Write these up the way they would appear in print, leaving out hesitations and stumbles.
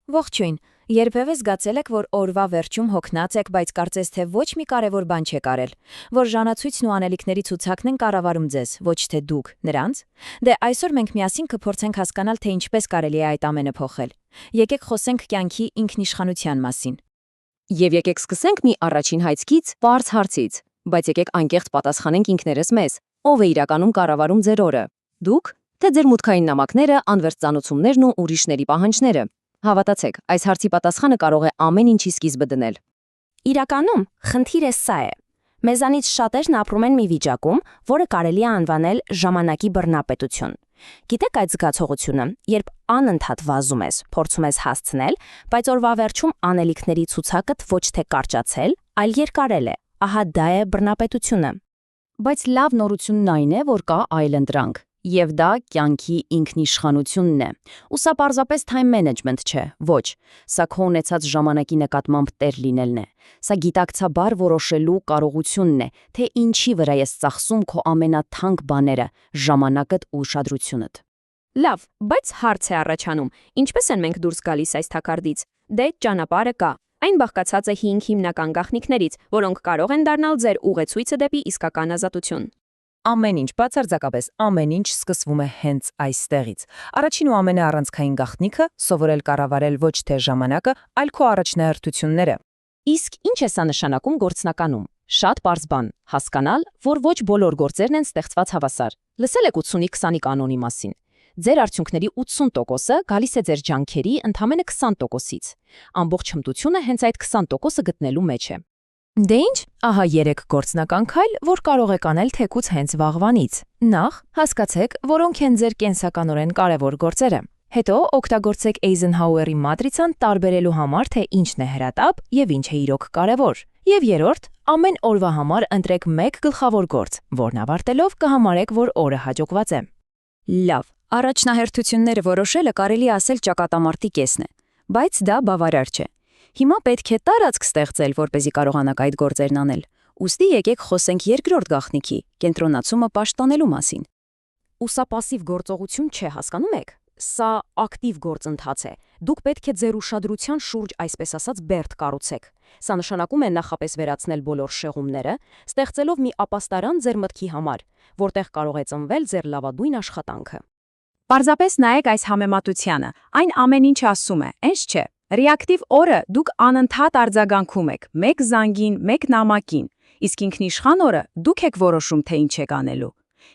Ողջույն։ Երբևէ զգացել եք, որ օրվա վերջում հոգնած եք, բայց կարծես թե ոչ մի կարևոր բան չեք արել, որ ժանացույցն ու անելիքների ցուցակն են կառավարում ձեզ, ոչ թե դուք նրանց։ Դե այսօր մենք միասին կփորձենք հասկանալ, թե ինչպես կարելի է այդ ամենը փոխել։ Եկեք խոսենք կյանքի ինքնիշխանության մասին։ Եվ եկեք սկսենք մի առաջին հայցքից, պարզ հարցից, բայց եկեք անկեղծ պատասխանենք ինքներս մեզ. ով է իրականում կառավարում ձեր օրը։ Դուք, թե ձեր մուտքային նամակները, անվերջ ծանոթություններն ու ուրիշների պահանջները։ Հավատացեք, այս հարցի պատասխանը կարող է ամեն ինչի սկիզբը դնել։ Իրականում, խնդիրը սա է։ Մեզանից շատերն ապրում են մի վիճակում, որը կարելի է անվանել ժամանակի բռնապետություն։ Գիտեք այդ զգացողությունը, երբ անընդհատ վազում ես, փորձում ես հասցնել, բայց օրվա վերջում անելիքների ցուցակդ ոչ թե կարճացել, այլ երկարել է։ Ահա դա է բռնապետությունը։ Բայց լավ նորությունն այն է, որ կա այլընտրանք, եւ դա կյանքի ինքնիշխանությունն է։ Ու սա պարզապես time management չէ, ոչ, սա քո ունեցած ժամանակի նկատմամբ տեր լինելն է։ Սա գիտակցաբար որոշելու կարողությունն է, թե ինչի վրա ես ծախսում քո ամենաթանկ բաները, ժամանակդ ու ուշադրությունդ։ Լավ, բայց հարց է առաջանում, ինչպես են մենք դուրս գալիս այս թակարդից։ Դե ճանապարհը կա։ Այն բաղկացած է 5 հիմնական գաղտնիքներից, որոնք կարող են դառնալ ձեր ուղեցույցը դեպի իսկական ազատություն։ Ամեն ինչ, բացարձակապես ամեն ինչ սկսվում է հենց այստեղից։ Առաջին ու ամենաառանցքային գաղտնիքը սովորել կառավարել ոչ թե ժամանակը, այլ քո առաջնահերթությունները։ Իսկ ինչ է սա նշանակում գործնականում։ Շատ պարզ բան, հասկանալ, որ ոչ բոլոր գործերն են ստեղծված հավասար։ Լսել եք 80-20 կանոնի մասին։ Ձեր արդյունքների 80%-ը գալիս է ձեր ջանքերի ընդամենը 20%-ից։ Ամբողջ հմտությունը հենց այդ 20%-ը գտնելու մեջ է։ Դե ինչ, ահա 3 գործնական քայլ, որ կարող եք անել թեկուզ հենց վաղվանից։ Նախ, հասկացեք, որոնք են ձեր կենսականորեն կարևոր գործերը։ Հետո օգտագործեք Eisenhower-ի մատրիցան տարբերելու համար, թե ինչն է հրատապ եւ ինչ է իրոք կարևոր։ Եվ երրորդ, ամեն օրվա համար ընտրեք մեկ գլխավոր գործ, որն ավարտելով կհամարեք, որ օրը հաջողված է։ Լավ, առաջնահերթությունները որոշելը կարելի ասել ճակատամարտի կեսն է, բայց դա բավարար չէ։ Հիմա պետք է տարածք ստեղծել, որպեսզի կարողանաք այդ գործերն անել։ Ուստի եկեք խոսենք երկրորդ գաղտնիքի՝ կենտրոնացումը պաշտպանելու մասին։ Ու սա пассив գործողություն չէ, հասկանում եք։ Սա ակտիվ գործընթաց է։ Դուք պետք է ձեր ուշադրության շուրջ, այսպես ասած, բերդ կառուցեք։ Սա նշանակում է նախապես վերացնել բոլոր շեղումները, ստեղծելով մի ապաստարան ձեր մտքի համար, որտեղ կարող է ծնվել ձեր լավագույն աշխատանքը։ Պարզապես նայեք այս համեմատությանը։ Այն ամեն ինչ ասում է, այնց չէ։ Ռեակտիվ օրը դուք անընդհատ արձագանքում եք, մեկ զանգին, մեկ նամակին, իսկ ինքնիշխան օրը դուք եք որոշում, թե ինչ եք անելու։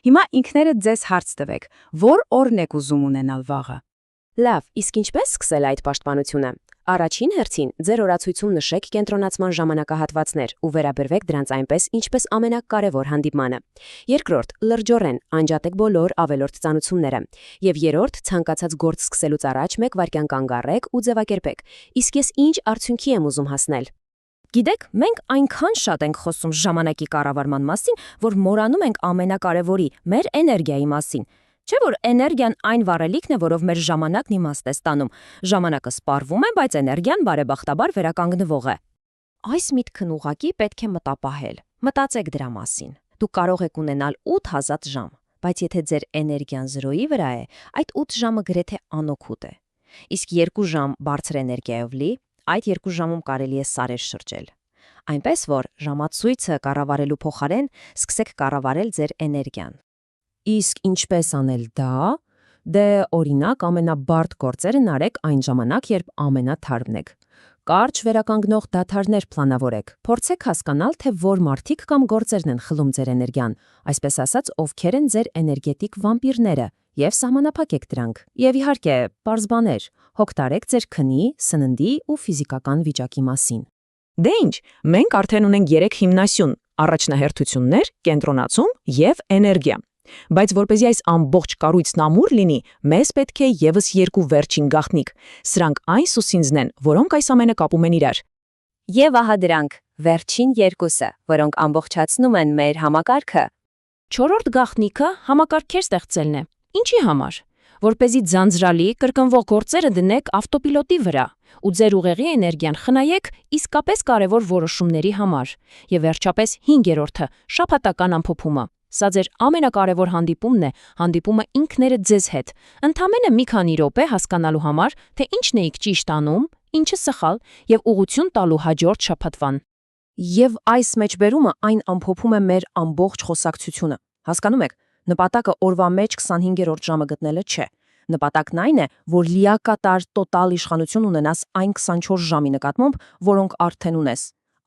Հիմա ինքներդ ձեզ հարց տվեք, որ օրն եք ուզում ունենալ վաղը։ Լավ, իսկ ինչպես սկսել այդ պաշտպանությունը։ Առաջին հերթին ձեր օրացույցում նշեք կենտրոնացման ժամանակահատվածներ ու վերաբերվեք դրանց այնպես, ինչպես ամենակարևոր հանդիպմանը։ Երկրորդ, լրջորեն անջատեք բոլոր ավելորդ ծանոթությունները։ Եվ երրորդ, ցանկացած գործ սկսելուց առաջ 1 վայրկյան կանգ առեք ու ձևակերպեք։ Իսկ ես ինչ արդյունքի եմ ուզում հասնել։ Գիտեք, մենք այնքան շատ ենք խոսում ժամանակի կառավարման մասին, որ մոռանում ենք ամենակարևորի՝ մեր էներգիայի մասին։ Չէ՞ որ էներգիան այն վառելիքն է, որով մեր ժամանակն իմաստ է ստանում։ Ժամանակը սպառվում է, բայց էներգիան բարեբախտաբար վերականգնվող է։ Այս միտքն ուղղակի պետք է մտապահել։ Մտածեք դրա մասին։ Դուք կարող եք ունենալ 8 ազատ ժամ, բայց եթե ձեր էներգիան 0-ի վրա է, այդ 8 ժամը գրեթե անօգուտ է։ Իսկ 2 ժամ բարձր էներգիայով լի, այդ 2 ժամում կարելի է սարեր շրջել։ Այնպես որ ժամացույցը կառավարելու փոխարեն սկսեք կառավարել ձեր էներգիան։ Իսկ ինչպես անել դա։ Դե օրինակ ամենաբարդ գործերն արեք այն ժամանակ, երբ ամենաթարմն եք։ Կարճ վերականգնող դադարներ պլանավորեք։ Փորձեք հասկանալ, թե որ մարդիկ կամ գործերն են խլում ձեր էներգիան, այսպես ասած, ովքեր են ձեր էներգետիկ վամպիրները, եւ սահմանափակեք դրանք։ Եվ իհարկե, պարզ բաներ, հոգ տարեք ձեր քնի, սննդի ու ֆիզիկական վիճակի մասին։ Դե ինչ, մենք արդեն ունենք 3 հիմնասյուն՝ առաջնահերթություններ, կենտրոնացում եւ էներգիա։ Բայց որպեսզի այս ամբողջ կառույցն ամուր լինի, մեզ պետք է եւս 2 վերջին գաղտնիք։ Սրանք այն սուսինձն են, որոնք այս ամենը կապում են իրար։ Եվ ահա դրանք, վերջին 2-ը, որոնք ամբողջացնում են մեր համակարգը։ 4-րդ գաղտնիքը համակարգեր ստեղծելն է։ Ինչի համար։ Որպեսզի ձանձրալի կրկնվող գործերը դնեք ավտոպիլոտի վրա ու ձեր ուղեղի էներգիան խնայեք իսկապես կարևոր որոշումների համար։ Եվ վերջապես 5-րդը՝ շաբաթական ամփոփումը։ Սա ձեր ամենակարևոր հանդիպումն է, հանդիպումը ինքներդ ձեզ հետ։ Ընդամենը մի քանի րոպե հասկանալու համար, թե ինչն էիք ճիշտ անում, ինչը սխալ եւ ուղղություն տալու հաջորդ շաբաթվան։ Եվ այս մեջբերումը այն ամփոփում է մեր ամբողջ խոսակցությունը։ Հասկանում եք, նպատակը օրվա մեջ 25-րդ ժամը գտնելը չէ։ Նպատակն այն է, որ լիակատար տոտալ իշխանություն ունենաս այն 24 ժամի նկատմամբ, որոնք արդեն ունես։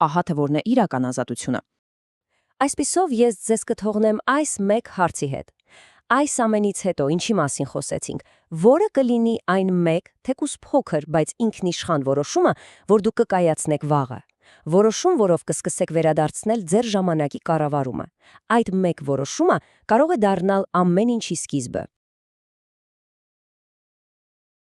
Ահա թե որն է իրական ազատությունը։ Այսպիսով ես ձեզ կթողնեմ այս մեկ հարցի հետ։ Այս ամենից հետո ինչի մասին խոսեցինք, որը կլինի այն մեկ, թեկուզ փոքր, բայց ինքնիշխան որոշումը, որ դուք կկայացնեք վաղը։ Որոշում, որով կսկսեք վերադարձնել ձեր ժամանակի կառավարումը։ Այդ մեկ որոշումը կարող է դառնալ ամեն ինչի սկիզբը։